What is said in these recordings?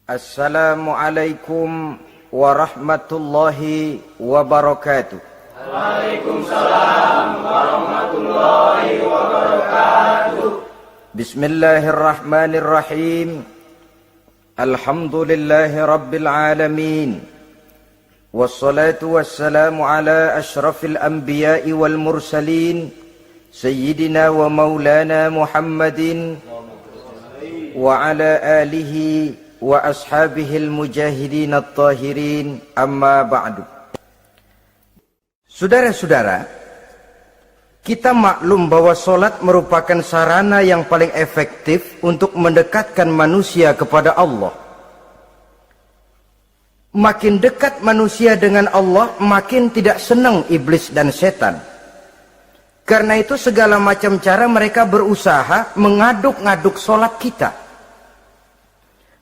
Assalamualaikum warahmatullahi wabarakatuh. Waalaikumsalam warahmatullahi wabarakatuh. Bismillahirrahmanirrahim. Alhamdulillahi rabbil alamin. Wassalatu wassalamu ala ashrafil anbiya'i wal mursalin Sayyidina wa maulana Muhammadin wa ala alihi wa ashabihil mujahidin at-tahirin, amma ba'du. Saudara-saudara, kita maklum bahwa solat merupakan sarana yang paling efektif untuk mendekatkan manusia kepada Allah. Makin dekat manusia dengan Allah, makin tidak senang iblis dan setan. Karena itu segala macam cara mereka berusaha mengaduk-ngaduk solat kita.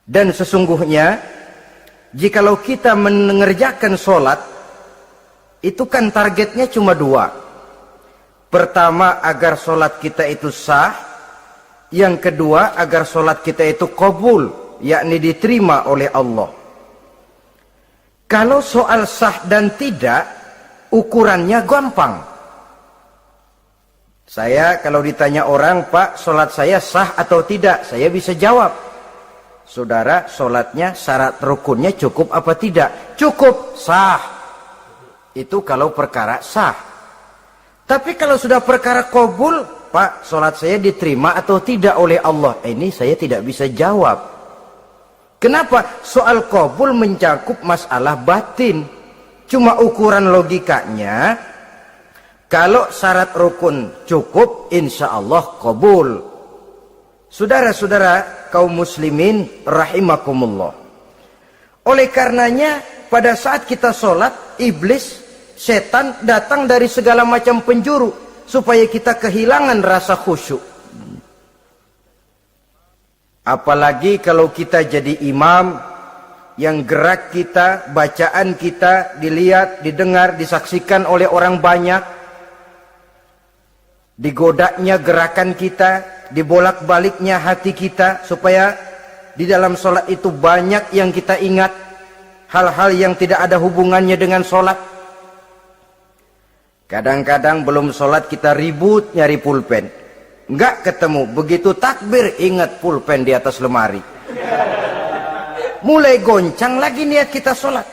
Dan sesungguhnya, jikalau kita mengerjakan solat, itu kan targetnya cuma dua. Pertama, agar solat kita itu sah. Yang kedua, agar solat kita itu qabul, yakni diterima oleh Allah. Kalau soal sah dan tidak, ukurannya gampang. Saya kalau ditanya orang, Pak, solat saya sah atau tidak? Saya bisa jawab. Saudara, solatnya syarat rukunnya cukup apa tidak? Cukup, sah. Itu kalau perkara sah. Tapi kalau sudah perkara qabul, Pak, solat saya diterima atau tidak oleh Allah? Ini saya tidak bisa jawab. Kenapa? Soal qabul mencakup masalah batin. Cuma ukuran logikanya, kalau syarat rukun cukup, insya Allah qabul. Saudara-saudara kaum muslimin rahimakumullah. Oleh karenanya, pada saat kita sholat, iblis, setan datang dari segala macam penjuru supaya kita kehilangan rasa khusyuk. Apalagi kalau kita jadi imam, yang gerak kita, bacaan kita dilihat, didengar, disaksikan oleh orang banyak, digodanya gerakan kita, dibolak-baliknya hati kita, supaya di dalam sholat itu banyak yang kita ingat, hal-hal yang tidak ada hubungannya dengan sholat. Kadang-kadang belum sholat kita ribut nyari pulpen, nggak ketemu, begitu takbir ingat pulpen di atas lemari. Mulai goncang lagi niat kita sholat.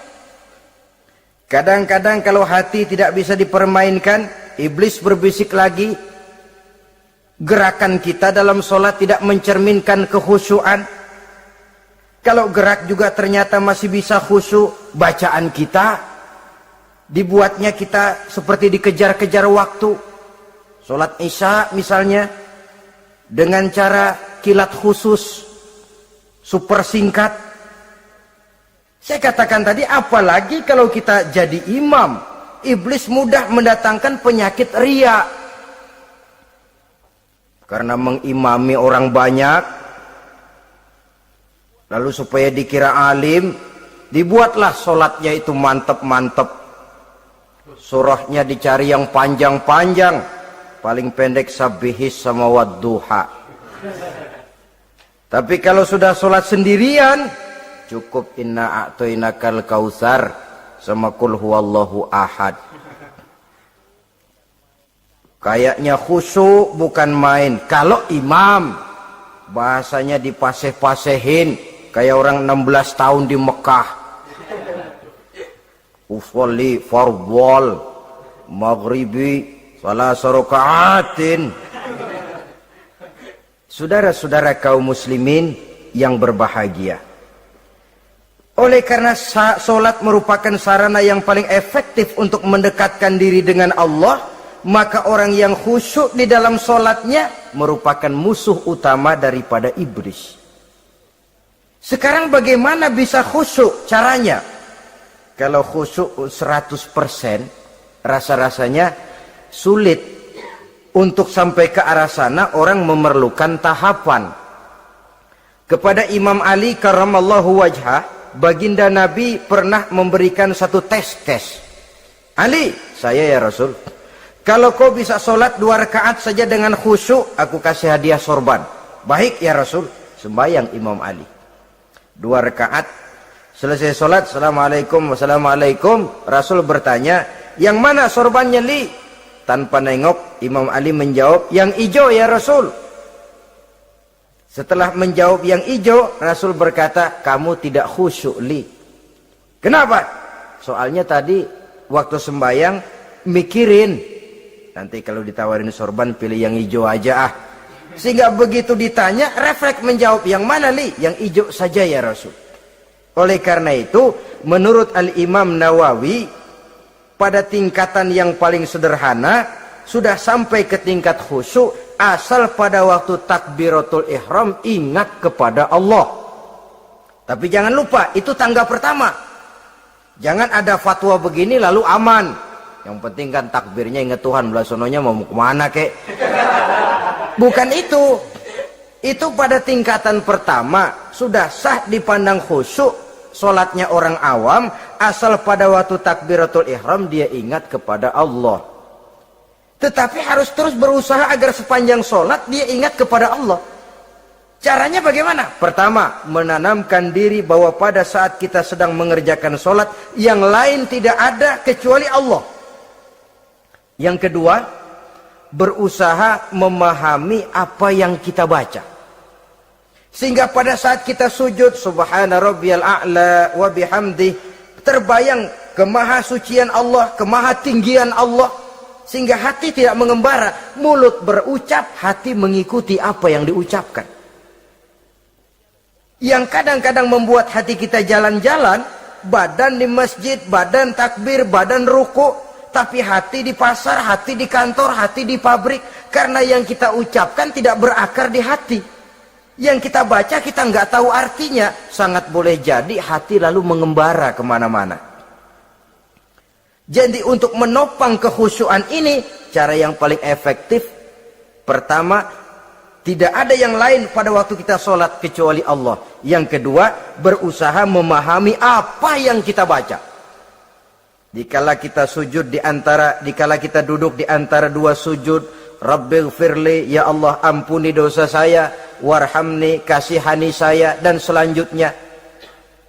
Kadang-kadang kalau hati tidak bisa dipermainkan, iblis berbisik lagi. Gerakan kita dalam sholat tidak mencerminkan kekhusyuan. Kalau gerak juga ternyata masih bisa khusyuk, bacaan kita dibuatnya kita seperti dikejar-kejar waktu. Sholat isya misalnya, dengan cara kilat khusus, super singkat. Saya katakan tadi, apalagi kalau kita jadi imam, iblis mudah mendatangkan penyakit riya. Karena mengimami orang banyak, lalu supaya dikira alim, dibuatlah sholatnya itu mantep-mantep. Surahnya dicari yang panjang-panjang, paling pendek sabihis sama wadduha. Tapi kalau sudah sholat sendirian, cukup inna a'toinakal kautsar sama kul huwallahu ahad. Kayaknya khusyuk bukan main. Kalau imam, bahasanya dipaseh-pasehin kayak orang 16 tahun di Mekah. Usolli fardhol maghribi salasa raka'atin. Saudara-saudara kaum muslimin yang berbahagia, oleh karena solat merupakan sarana yang paling efektif untuk mendekatkan diri dengan Allah, maka orang yang khusyuk di dalam solatnya merupakan musuh utama daripada iblis. Sekarang bagaimana bisa khusyuk caranya? Kalau khusyuk 100%, rasa-rasanya sulit. Untuk sampai ke arah sana, orang memerlukan tahapan. Kepada Imam Ali karramallahu wajhah, baginda Nabi pernah memberikan satu tes. Ali, saya ya Rasul, kalau kau bisa sholat 2 rakaat saja dengan khusyuk, aku kasih hadiah sorban. Baik ya Rasul. Sembahyang Imam Ali. 2 rakaat. Selesai sholat, assalamualaikum, wassalamualaikum. Rasul bertanya, yang mana sorbannya li? Tanpa nengok, Imam Ali menjawab, yang hijau ya Rasul. Setelah menjawab yang hijau, Rasul berkata, kamu tidak khusyuk li. Kenapa? Soalnya tadi waktu sembahyang mikirin, nanti kalau ditawarin sorban pilih yang hijau aja ah. Sehingga begitu ditanya, refleks menjawab, yang mana li? Yang hijau saja ya Rasul. Oleh karena itu, menurut Al-Imam Nawawi, pada tingkatan yang paling sederhana, sudah sampai ke tingkat khusyuk, asal pada waktu takbiratul ihram ingat kepada Allah. Tapi jangan lupa, itu tangga pertama. Jangan ada fatwa begini lalu aman. Yang penting kan takbirnya ingat Tuhan, belah sononya mau kemana kek. Bukan itu. Itu pada tingkatan pertama sudah sah dipandang khusyuk solatnya orang awam, asal pada waktu takbiratul ihram dia ingat kepada Allah. Tetapi harus terus berusaha agar sepanjang solat dia ingat kepada Allah. Caranya bagaimana? Pertama, menanamkan diri bahwa pada saat kita sedang mengerjakan solat, yang lain tidak ada kecuali Allah. Yang kedua, berusaha memahami apa yang kita baca. Sehingga pada saat kita sujud, subhana rabbiyal a'la wa bihamdih, terbayang kemahasucian Allah, kemahatinggian Allah. Sehingga hati tidak mengembara, mulut berucap, hati mengikuti apa yang diucapkan. Yang kadang-kadang membuat hati kita jalan-jalan, badan di masjid, badan takbir, badan ruku, tapi hati di pasar, hati di kantor, hati di pabrik. Karena yang kita ucapkan tidak berakar di hati. Yang kita baca kita nggak tahu artinya. Sangat boleh jadi hati lalu mengembara kemana-mana. Jadi untuk menopang kekhusyuan ini, cara yang paling efektif, pertama, tidak ada yang lain pada waktu kita sholat kecuali Allah. Yang kedua, berusaha memahami apa yang kita baca. Dikala kita sujud dikala kita duduk di antara dua sujud, Rabbighfirli, ya Allah ampuni dosa saya, warhamni, kasihani saya, dan selanjutnya.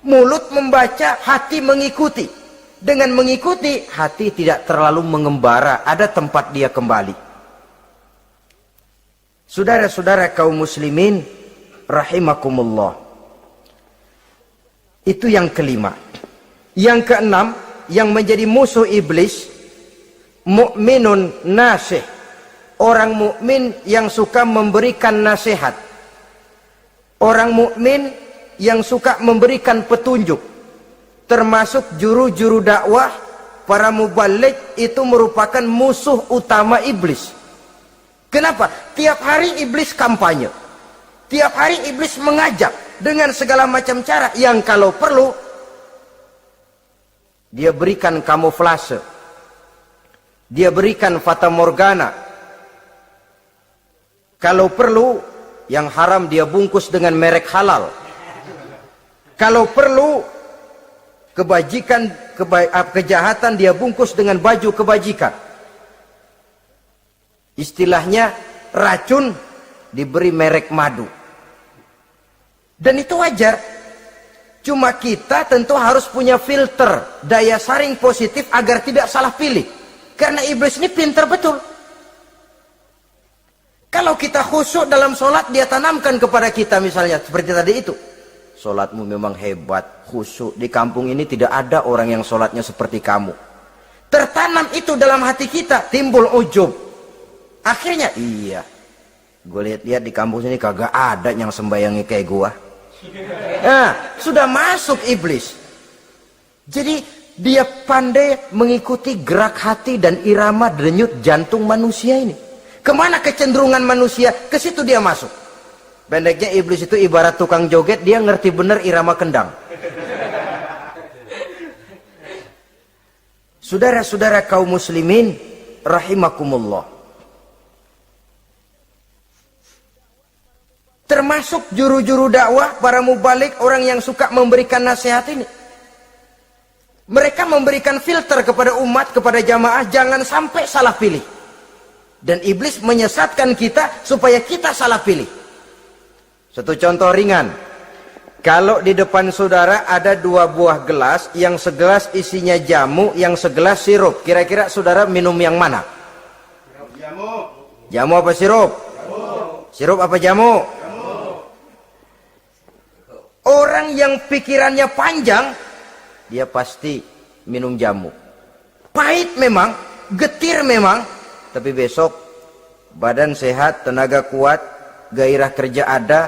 Mulut membaca, hati mengikuti. Dengan mengikuti, hati tidak terlalu mengembara, ada tempat dia kembali. Saudara-saudara kaum muslimin rahimakumullah. Itu yang kelima. Yang keenam, yang menjadi musuh iblis, mukminun nasih. Orang mukmin yang suka memberikan nasihat. Orang mukmin yang suka memberikan petunjuk. Termasuk juru-juru dakwah, para mubalik, itu merupakan musuh utama iblis. Kenapa? Tiap hari iblis kampanye. Tiap hari iblis mengajak dengan segala macam cara yang kalau perlu dia berikan kamuflase. Dia berikan fata morgana. Kalau perlu yang haram dia bungkus dengan merek halal. Kalau perlu kejahatan dia bungkus dengan baju kebajikan. Istilahnya racun diberi merek madu. Dan itu wajar. Cuma kita tentu harus punya filter, daya saring positif agar tidak salah pilih. Karena iblis ini pintar betul. Kalau kita khusyuk dalam sholat, dia tanamkan kepada kita misalnya seperti tadi itu. Sholatmu memang hebat, khusyuk. Di kampung ini tidak ada orang yang sholatnya seperti kamu. Tertanam itu dalam hati kita, timbul ujub. Akhirnya, iya, gue lihat-lihat di kampung sini kagak ada yang sembayangi kayak gua. Nah, sudah masuk iblis. Jadi dia pandai mengikuti gerak hati dan irama denyut jantung manusia ini. Kemana kecenderungan manusia, ke situ dia masuk. Pendeknya iblis itu ibarat tukang joget, dia ngerti benar irama kendang. Saudara-saudara kaum muslimin rahimakumullah. Termasuk juru-juru dakwah, para mubalik, orang yang suka memberikan nasihat ini. Mereka memberikan filter kepada umat, kepada jamaah, jangan sampai salah pilih. Dan iblis menyesatkan kita supaya kita salah pilih. Satu contoh ringan. Kalau di depan saudara ada 2 buah gelas, yang segelas isinya jamu, yang segelas sirup. Kira-kira saudara minum yang mana? Jamu. Jamu apa sirup? Jamu. Sirup apa jamu? Jamu. Orang yang pikirannya panjang, dia pasti minum jamu. Pahit memang, getir memang, tapi besok badan sehat, tenaga kuat, gairah kerja ada,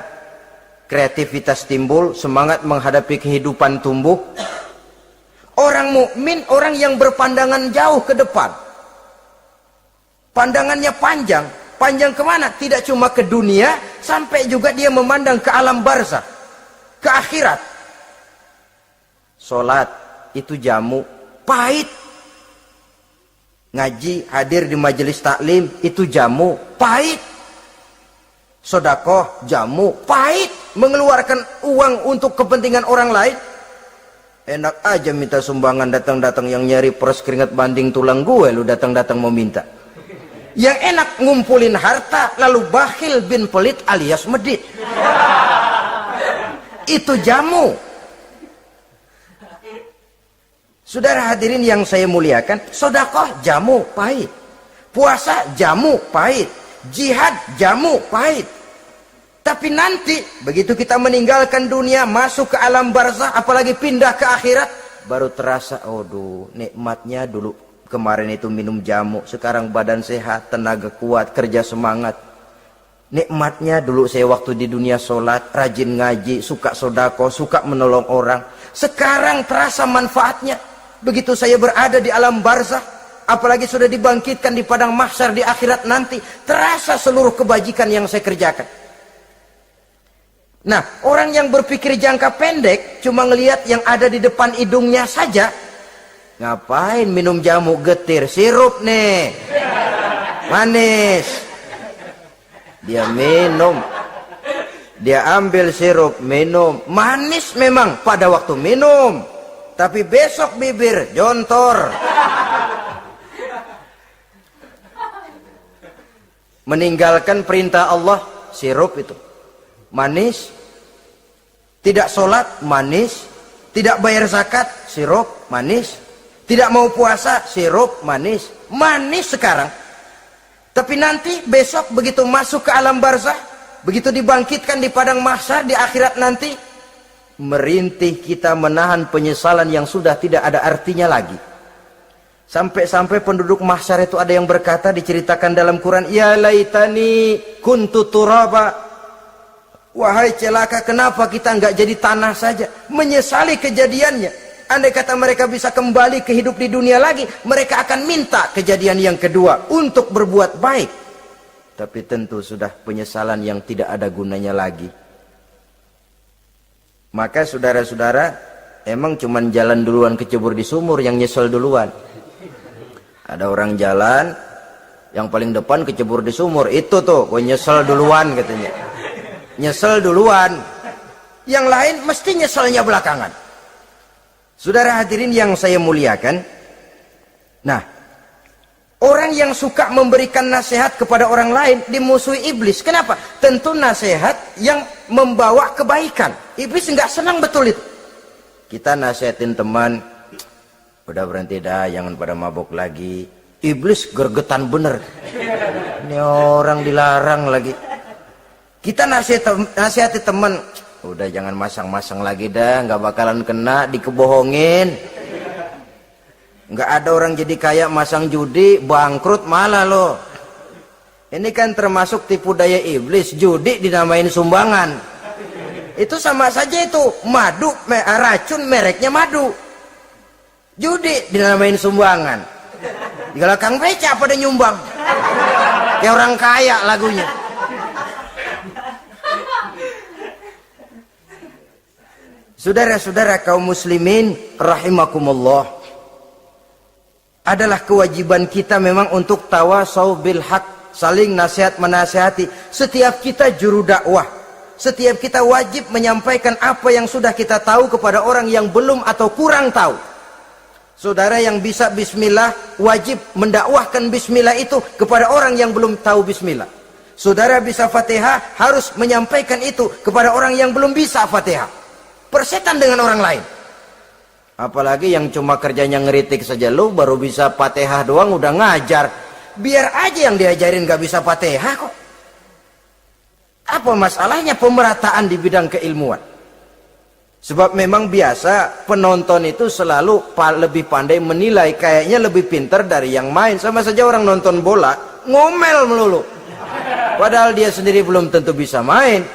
kreativitas timbul, semangat menghadapi kehidupan tumbuh. Orang mukmin, orang yang berpandangan jauh ke depan. Pandangannya panjang. Panjang kemana? Tidak cuma ke dunia, sampai juga dia memandang ke alam barzakh, ke akhirat. Sholat itu jamu, pahit. Ngaji, hadir di majelis taklim, itu jamu, pahit. Sedekah, jamu, pahit. Mengeluarkan uang untuk kepentingan orang lain, enak aja minta sumbangan, datang-datang yang nyari peres keringat banding tulang gue, lu datang-datang mau minta. Yang enak ngumpulin harta, lalu bakhil bin pelit alias medit. Itu jamu. Saudara hadirin yang saya muliakan, sedekah jamu, pahit. Puasa jamu, pahit. Jihad jamu, pahit. Tapi nanti begitu kita meninggalkan dunia, masuk ke alam barzakh, apalagi pindah ke akhirat, baru terasa, aduh, nikmatnya dulu kemarin itu minum jamu, sekarang badan sehat, tenaga kuat, kerja semangat. Nikmatnya dulu saya waktu di dunia sholat, rajin ngaji, suka sodako, suka menolong orang. Sekarang terasa manfaatnya. Begitu saya berada di alam barzakh, apalagi sudah dibangkitkan di padang mahsyar di akhirat nanti, terasa seluruh kebajikan yang saya kerjakan. Nah, orang yang berpikir jangka pendek, cuma ngelihat yang ada di depan hidungnya saja. Ngapain minum jamu getir? Sirup nih, manis. Dia minum, dia ambil sirup, minum. Manis memang pada waktu minum, tapi besok bibir jontor. Meninggalkan perintah Allah, sirup itu manis. Tidak sholat, manis. Tidak bayar zakat, sirup, manis. Tidak mau puasa, sirup, manis. Manis sekarang. Tapi nanti besok begitu masuk ke alam barzakh, begitu dibangkitkan di padang mahsyar di akhirat nanti, merintih kita menahan penyesalan yang sudah tidak ada artinya lagi. Sampai-sampai penduduk mahsyar itu ada yang berkata, diceritakan dalam Quran, ya laitani kuntu turaba. Wahai celaka, kenapa kita nggak jadi tanah saja? Menyesali kejadiannya. Andai kata mereka bisa kembali ke hidup di dunia lagi, mereka akan minta kejadian yang kedua untuk berbuat baik. Tapi tentu sudah penyesalan yang tidak ada gunanya lagi. Maka saudara-saudara, emang cuman jalan duluan kecebur di sumur yang nyesel duluan. Ada orang jalan, yang paling depan kecebur di sumur, itu tuh, gue nyesel duluan katanya. Nyesel duluan. Yang lain mesti nyeselnya belakangan. Saudara hadirin yang saya muliakan, nah, orang yang suka memberikan nasihat kepada orang lain dimusuhi iblis. Kenapa? Tentu nasihat yang membawa kebaikan. Iblis nggak senang betul itu. Kita nasihatin teman, udah berhenti dah, jangan pada mabuk lagi. Iblis gergetan bener. Ini orang dilarang lagi. Kita nasihati teman, udah jangan masang-masang lagi dah, nggak bakalan kena, dikebohongin. Nggak ada orang jadi kaya masang judi, bangkrut malah loh. Ini kan termasuk tipu daya iblis, judi dinamain sumbangan. Itu sama saja itu, madu, racun mereknya madu. Judi dinamain sumbangan. Kalau Kang Beca pada nyumbang. Kayak orang kaya lagunya. Saudara-saudara kaum muslimin rahimakumullah, adalah kewajiban kita memang untuk tawasau bil haq, saling nasihat menasihati. Setiap kita juru dakwah, setiap kita wajib menyampaikan apa yang sudah kita tahu kepada orang yang belum atau kurang tahu. Saudara yang bisa bismillah wajib mendakwahkan bismillah itu kepada orang yang belum tahu bismillah. Saudara bisa Fatihah harus menyampaikan itu kepada orang yang belum bisa Fatihah. persetan dengan orang lain. Apalagi yang cuma kerjanya ngeritik saja, lu baru bisa Fatihah doang udah ngajar. Biar aja yang diajarin gak bisa Fatihah kok. Apa masalahnya pemerataan di bidang keilmuan? Sebab memang biasa penonton itu selalu lebih pandai menilai, kayaknya lebih pintar dari yang main. Sama saja orang nonton bola ngomel melulu, padahal dia sendiri belum tentu bisa main.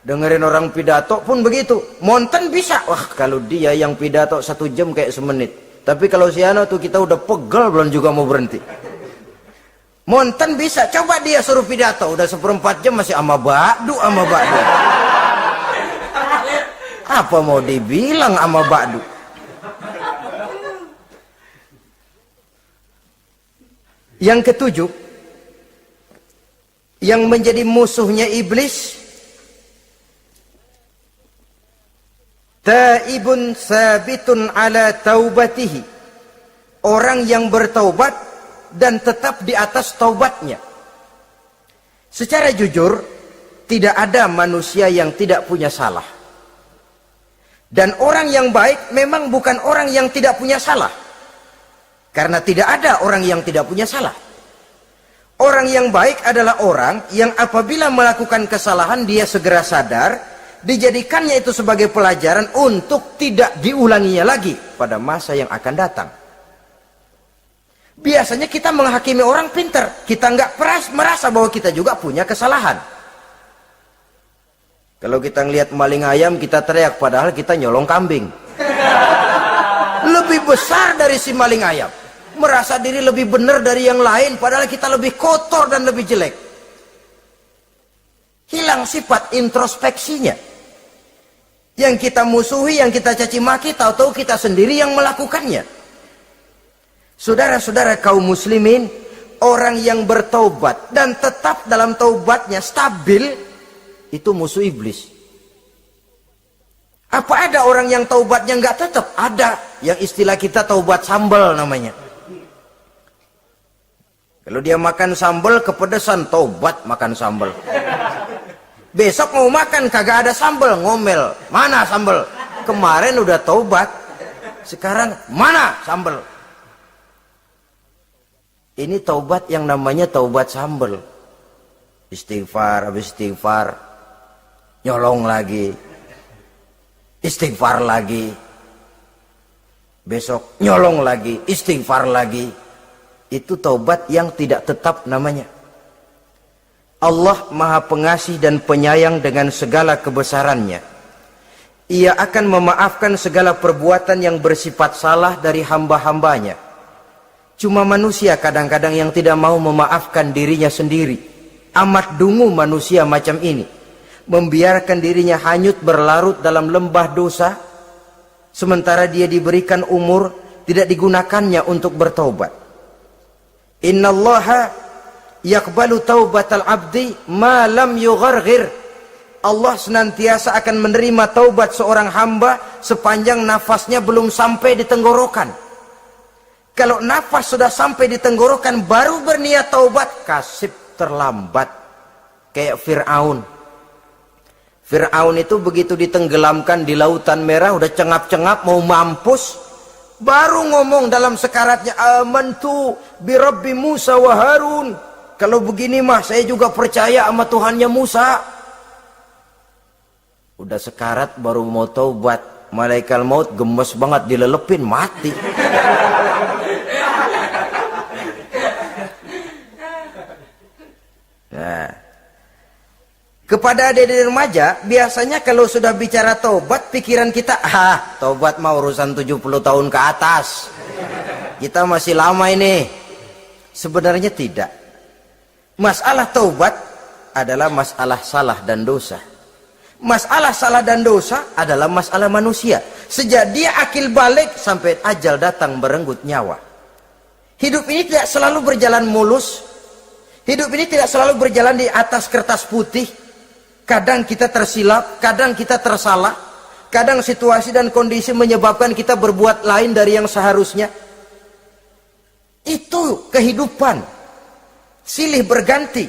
Dengerin orang pidato pun begitu, monten bisa. Wah, kalau dia yang pidato 1 jam kayak semenit. Tapi kalau si Ano tuh kita udah pegel belum juga mau berhenti. Monten bisa, coba dia suruh pidato udah 1/4 jam masih ama ba'du. Apa mau dibilang ama ba'du? Yang ketujuh, yang menjadi musuhnya iblis, taibun sabitun ala taubatihi, orang yang bertaubat dan tetap di atas taubatnya. Secara jujur, tidak ada manusia yang tidak punya salah. Dan orang yang baik memang bukan orang yang tidak punya salah. Karena tidak ada orang yang tidak punya salah. Orang yang baik adalah orang yang apabila melakukan kesalahan dia segera sadar, dijadikannya itu sebagai pelajaran untuk tidak diulanginya lagi pada masa yang akan datang. Biasanya kita menghakimi orang pintar, kita nggak merasa bahwa kita juga punya kesalahan. Kalau kita ngelihat maling ayam kita teriak, padahal kita nyolong kambing. Lebih besar dari si maling ayam, merasa diri lebih benar dari yang lain, padahal kita lebih kotor dan lebih jelek. Hilang sifat introspeksinya. Yang kita musuhi, yang kita caci maki, tahu-tahu kita sendiri yang melakukannya. Saudara-saudara kaum muslimin, orang yang bertaubat dan tetap dalam taubatnya stabil, itu musuh iblis. Apa ada orang yang taubatnya nggak tetap? Ada, yang istilah kita taubat sambal namanya. Kalau dia makan sambal kepedesan, taubat makan sambal. Besok mau makan kagak ada sambal, ngomel. Mana sambal? Kemarin udah taubat, sekarang mana sambal? Ini taubat yang namanya taubat sambal. Istighfar, habis istighfar nyolong lagi, istighfar lagi, besok nyolong lagi, istighfar lagi. Itu taubat yang tidak tetap namanya. Allah Maha Pengasih dan Penyayang dengan segala kebesarannya. Ia akan memaafkan segala perbuatan yang bersifat salah dari hamba-hambanya. Cuma manusia kadang-kadang yang tidak mau memaafkan dirinya sendiri. Amat dungu manusia macam ini, membiarkan dirinya hanyut berlarut dalam lembah dosa, sementara dia diberikan umur tidak digunakannya untuk bertaubat. Innallaha yaqbalu taubatal abdi ma lam yugharghir. Allah senantiasa akan menerima taubat seorang hamba sepanjang nafasnya belum sampai di tenggorokan. Kalau nafas sudah sampai di tenggorokan baru berniat taubat, kasib terlambat. Kayak Fir'aun. Fir'aun itu begitu ditenggelamkan di lautan merah, udah cengap-cengap mau mampus, baru ngomong dalam sekaratnya, amantu bi Rabbi Musa wa Harun. Kalau begini mah saya juga percaya sama Tuhannya Musa. Udah sekarat baru mau taubat, malaikat maut gemes banget dilelepin, mati. Nah, kepada adik-adik remaja, biasanya kalau sudah bicara taubat, pikiran kita, taubat mau urusan 70 tahun ke atas. Kita masih lama ini. Sebenarnya tidak. Masalah taubat adalah masalah salah dan dosa. Masalah salah dan dosa adalah masalah manusia. Sejak dia akil balik sampai ajal datang berenggut nyawa. Hidup ini tidak selalu berjalan mulus. Hidup ini tidak selalu berjalan di atas kertas putih. Kadang kita tersilap, kadang kita tersalah. Kadang situasi dan kondisi menyebabkan kita berbuat lain dari yang seharusnya. Itu kehidupan. Silih berganti.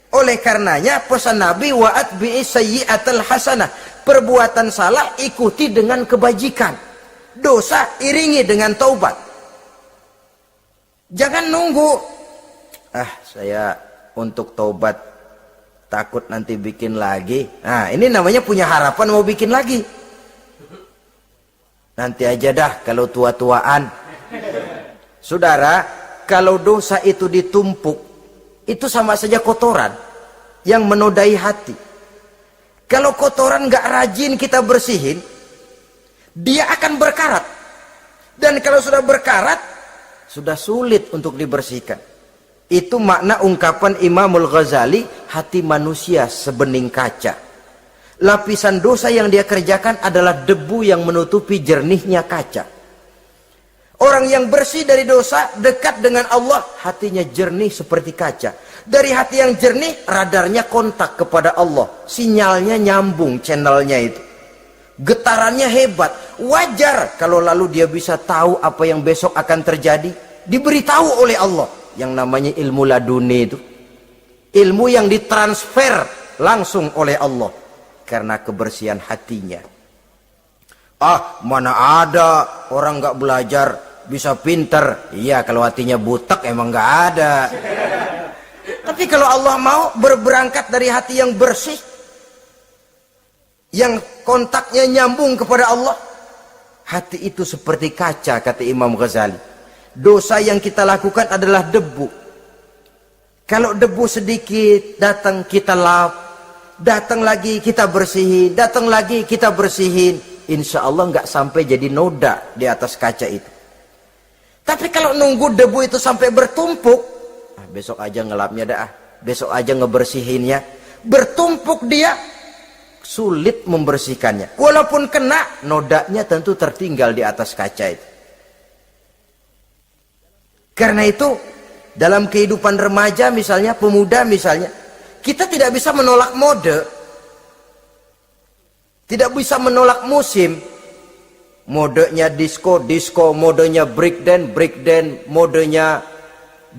Oleh karenanya pesan Nabi, wa atbi'i sayyi'atal hasanah, perbuatan salah ikuti dengan kebajikan, dosa iringi dengan taubat. Jangan nunggu, saya untuk taubat takut nanti bikin lagi. Nah, ini namanya punya harapan mau bikin lagi. Nanti aja dah kalau tua-tuaan. Saudara, kalau dosa itu ditumpuk, itu sama saja kotoran yang menodai hati. Kalau kotoran gak rajin kita bersihin, dia akan berkarat. Dan kalau sudah berkarat, sudah sulit untuk dibersihkan. Itu makna ungkapan Imamul Ghazali, hati manusia sebening kaca. Lapisan dosa yang dia kerjakan adalah debu yang menutupi jernihnya kaca. Orang yang bersih dari dosa, dekat dengan Allah, hatinya jernih seperti kaca. Dari hati yang jernih, radarnya kontak kepada Allah. Sinyalnya nyambung channelnya itu. Getarannya hebat. Wajar kalau lalu dia bisa tahu apa yang besok akan terjadi. Diberitahu oleh Allah. Yang namanya ilmu laduni itu. Ilmu yang ditransfer langsung oleh Allah. Karena kebersihan hatinya. Mana ada orang gak belajar bisa pinter. Iya, kalau hatinya butek emang gak ada. Tapi kalau Allah mau berberangkat dari hati yang bersih, yang kontaknya nyambung kepada Allah, hati itu seperti kaca, kata Imam Ghazali. Dosa yang kita lakukan adalah debu. Kalau debu sedikit datang kita lap, datang lagi kita bersihin, datang lagi kita bersihin, insya Allah nggak sampai jadi noda di atas kaca itu. Tapi kalau nunggu debu itu sampai bertumpuk, besok aja ngelapnya dah, besok aja ngebersihinnya, bertumpuk dia, sulit membersihkannya. Walaupun kena, nodanya tentu tertinggal di atas kaca itu. Karena itu dalam kehidupan remaja misalnya, pemuda misalnya, kita tidak bisa menolak mode, tidak bisa menolak musim. Modenya disco, modenya breakdance, modenya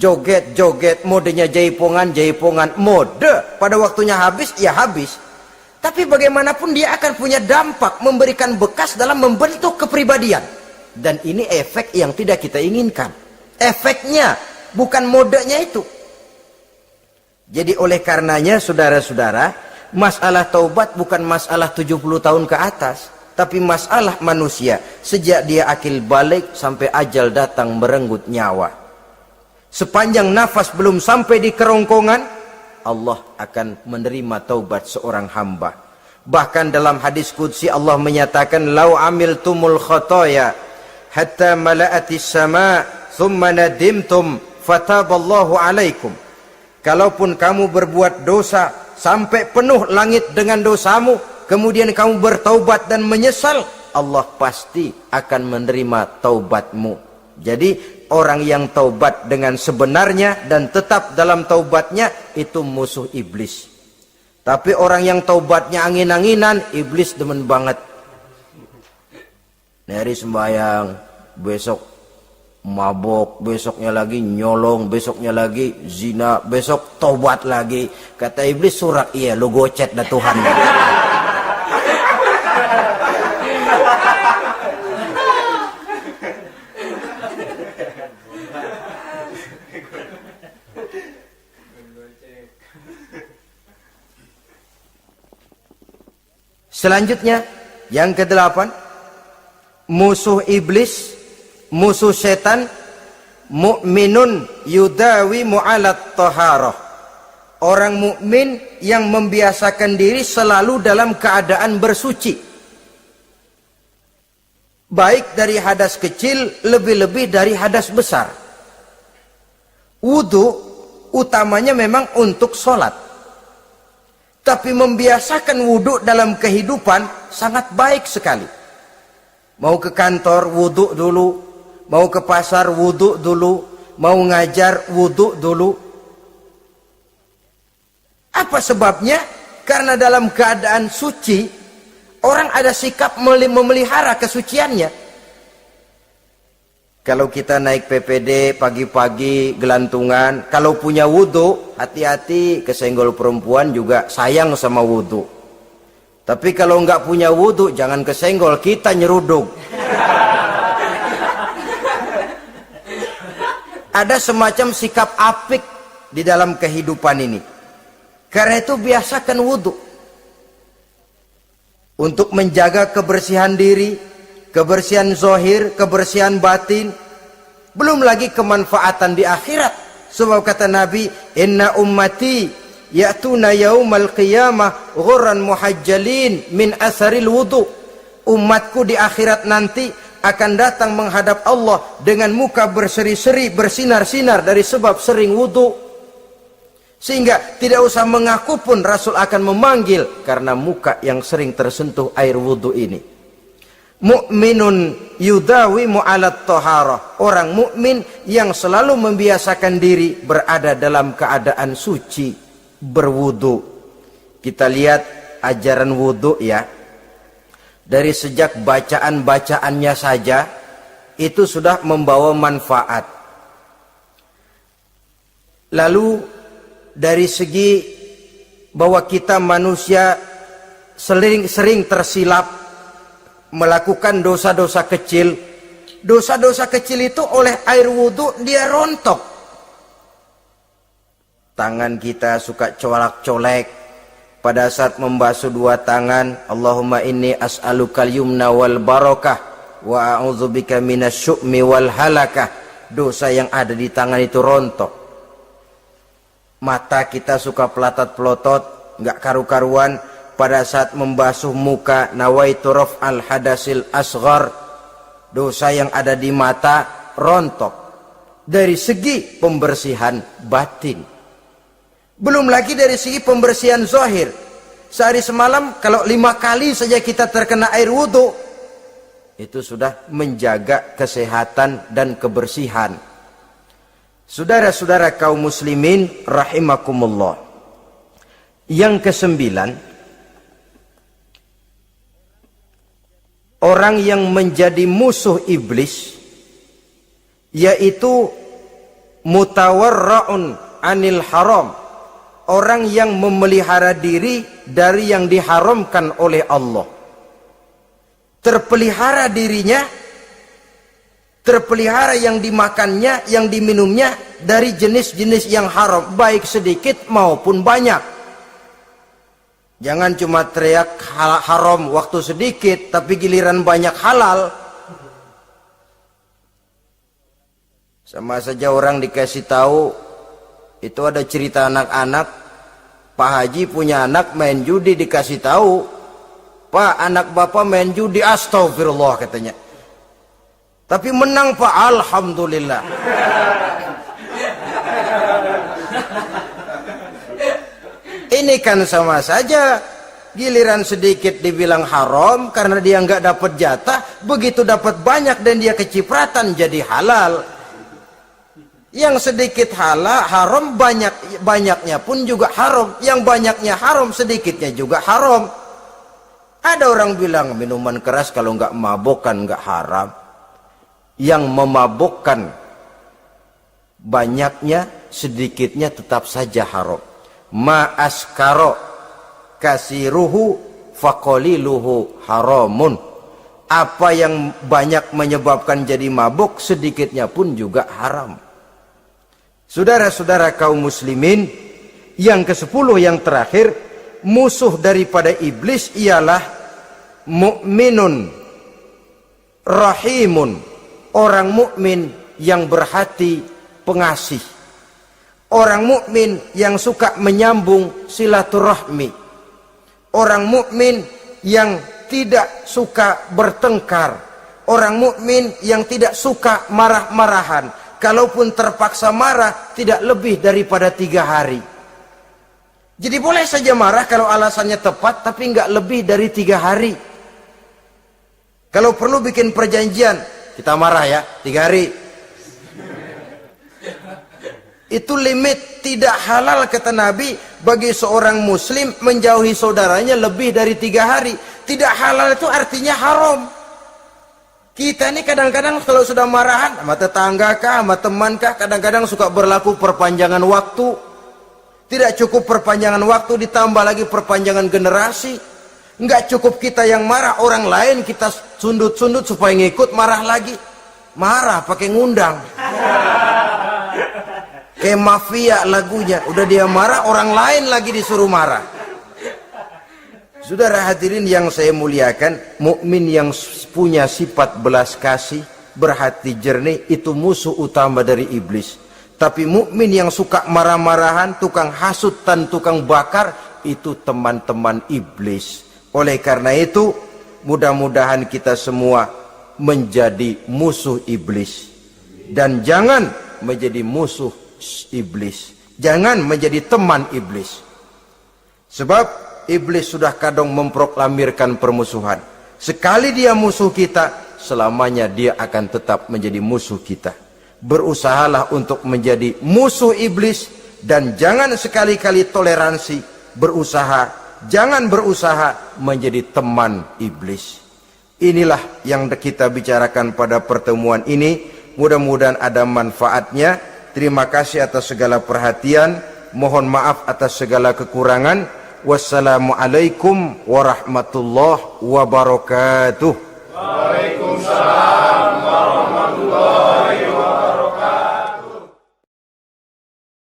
joget, modenya jaipongan. Mode pada waktunya habis, ya habis. Tapi bagaimanapun dia akan punya dampak, memberikan bekas dalam membentuk kepribadian. Dan ini efek yang tidak kita inginkan. Efeknya, bukan modenya itu. Jadi oleh karenanya saudara-saudara, masalah taubat bukan masalah 70 tahun ke atas, tapi masalah manusia sejak dia akil balik sampai ajal datang merenggut nyawa. Sepanjang nafas belum sampai di kerongkongan, Allah akan menerima taubat seorang hamba. Bahkan dalam hadis qudsi Allah menyatakan, "Lau amiltumul khotoya hatta mala'atis sama thumma nadimtum fataballahu alaikum." Kalaupun kamu berbuat dosa sampai penuh langit dengan dosamu, kemudian kamu bertaubat dan menyesal, Allah pasti akan menerima taubatmu. Jadi orang yang taubat dengan sebenarnya dan tetap dalam taubatnya, itu musuh iblis. Tapi orang yang taubatnya angin-anginan, iblis demen banget. Hari sembahyang, besok mabok, besoknya lagi nyolong, besoknya lagi zina, besok taubat lagi. Kata iblis, surak, iya lu gocet dah Tuhan. Selanjutnya, yang ke-8, musuh iblis, musuh setan, mukminun yudawi mu'alat taharah. Orang mukmin yang membiasakan diri selalu dalam keadaan bersuci. Baik dari hadas kecil, lebih-lebih dari hadas besar. Wudu utamanya memang untuk sholat. Tapi membiasakan wudhu dalam kehidupan sangat baik sekali. Mau ke kantor, wudhu dulu. Mau ke pasar, wudhu dulu. Mau ngajar, wudhu dulu. Apa sebabnya? Karena dalam keadaan suci, orang ada sikap memelihara kesuciannya. Kalau kita naik PPD pagi-pagi gelantungan, kalau punya wudhu, hati-hati kesenggol perempuan juga sayang sama wudhu. Tapi kalau nggak punya wudhu, jangan kesenggol, kita nyeruduk. Ada semacam sikap apik di dalam kehidupan ini. Karena itu biasakan wudhu. Untuk menjaga kebersihan diri, kebersihan zahir, kebersihan batin, belum lagi kemanfaatan di akhirat. Sebab kata Nabi, inna ummati ya'tuna yaumal qiyamah ghurran muhajjalin min asaril wudu. Umatku di akhirat nanti akan datang menghadap Allah dengan muka berseri-seri, bersinar-sinar dari sebab sering wudu. Sehingga tidak usah mengaku pun Rasul akan memanggil karena muka yang sering tersentuh air wudu ini. Mu'minun yudawimu alat toharah. Orang mukmin yang selalu membiasakan diri berada dalam keadaan suci, berwudu. Kita lihat ajaran wudu ya. Dari sejak bacaan-bacaannya saja itu sudah membawa manfaat. Lalu dari segi bahwa kita manusia sering tersilap melakukan dosa-dosa kecil. Dosa-dosa kecil itu oleh air wudhu dia rontok. Tangan kita suka colak-colek pada saat membasuh dua tangan. Allahumma inni as'alukal yumna wal barakah wa a'udzubika minasyu'mi wal halakah. Dosa yang ada di tangan itu rontok. Mata kita suka pelotot-pelotot, nggak karu-karuan pada saat membasuh muka. Nawaitu raf'al hadasil asghar. Dosa yang ada di mata rontok. Dari segi pembersihan batin. Belum lagi dari segi pembersihan zahir. Sehari semalam kalau 5 kali saja kita terkena air wudhu, itu sudah menjaga kesehatan dan kebersihan. Saudara-saudara kaum muslimin rahimakumullah. Yang kesembilan, orang yang menjadi musuh iblis yaitu mutawarra'un anil haram. Orang yang memelihara diri dari yang diharamkan oleh Allah. Terpelihara dirinya, terpelihara yang dimakannya, yang diminumnya dari jenis-jenis yang haram, baik sedikit maupun banyak. Jangan cuma teriak haram waktu sedikit, tapi giliran banyak halal. Sama saja orang dikasih tahu, itu ada cerita anak-anak, Pak Haji punya anak main judi, dikasih tahu, Pak, anak bapak main judi, astagfirullah katanya. Tapi menang Pak, alhamdulillah. Ini kan sama saja. Giliran sedikit dibilang haram karena dia nggak dapat jatah, begitu dapat banyak dan dia kecipratan jadi halal. Yang sedikit haram, banyaknya pun juga haram. Yang banyaknya haram, sedikitnya juga haram. Ada orang bilang minuman keras kalau nggak mabok kan nggak haram. Yang memabukkan banyaknya, sedikitnya tetap saja haram. Ma askaro kasiruhu faqaliluhu haramun. Apa yang banyak menyebabkan jadi mabuk, sedikitnya pun juga haram. Saudara-saudara kaum muslimin, yang ke-10 yang terakhir, musuh daripada iblis ialah mukminun rahimun. Orang mukmin yang berhati pengasih. Orang mukmin yang suka menyambung silaturahmi. Orang mukmin yang tidak suka bertengkar. Orang mukmin yang tidak suka marah-marahan. Kalaupun terpaksa marah, tidak lebih daripada 3 hari. Jadi boleh saja marah kalau alasannya tepat, tapi nggak lebih dari 3 hari. Kalau perlu bikin perjanjian, kita marah ya 3 hari. Itu limit. Tidak halal kata Nabi bagi seorang muslim menjauhi saudaranya lebih dari 3 hari. Tidak halal itu artinya haram. Kita ini kadang-kadang kalau sudah marahan sama tetangga kah, sama teman kah, kadang-kadang suka berlaku perpanjangan waktu. Tidak cukup perpanjangan waktu, ditambah lagi perpanjangan generasi. Enggak cukup kita yang marah, orang lain kita sundut-sundut supaya ngikut marah lagi. Marah pakai ngundang. Kayak mafia lagunya, udah dia marah, orang lain lagi disuruh marah. Saudara hadirin yang saya muliakan, mukmin yang punya sifat belas kasih, berhati jernih, itu musuh utama dari iblis. Tapi mukmin yang suka marah-marahan, tukang hasut dan tukang bakar, itu teman-teman iblis. Oleh karena itu, mudah-mudahan kita semua menjadi musuh iblis. Dan jangan menjadi musuh iblis. Jangan menjadi teman iblis. Sebab iblis sudah kadang memproklamirkan permusuhan. Sekali dia musuh kita, selamanya dia akan tetap menjadi musuh kita. Berusahalah untuk menjadi musuh iblis, dan jangan sekali-kali toleransi. Jangan berusaha menjadi teman iblis. Inilah yang kita bicarakan pada pertemuan ini. Mudah-mudahan ada manfaatnya. Terima kasih atas segala perhatian. Mohon maaf atas segala kekurangan. Wassalamualaikum warahmatullahi wabarakatuh. Waalaikumsalam.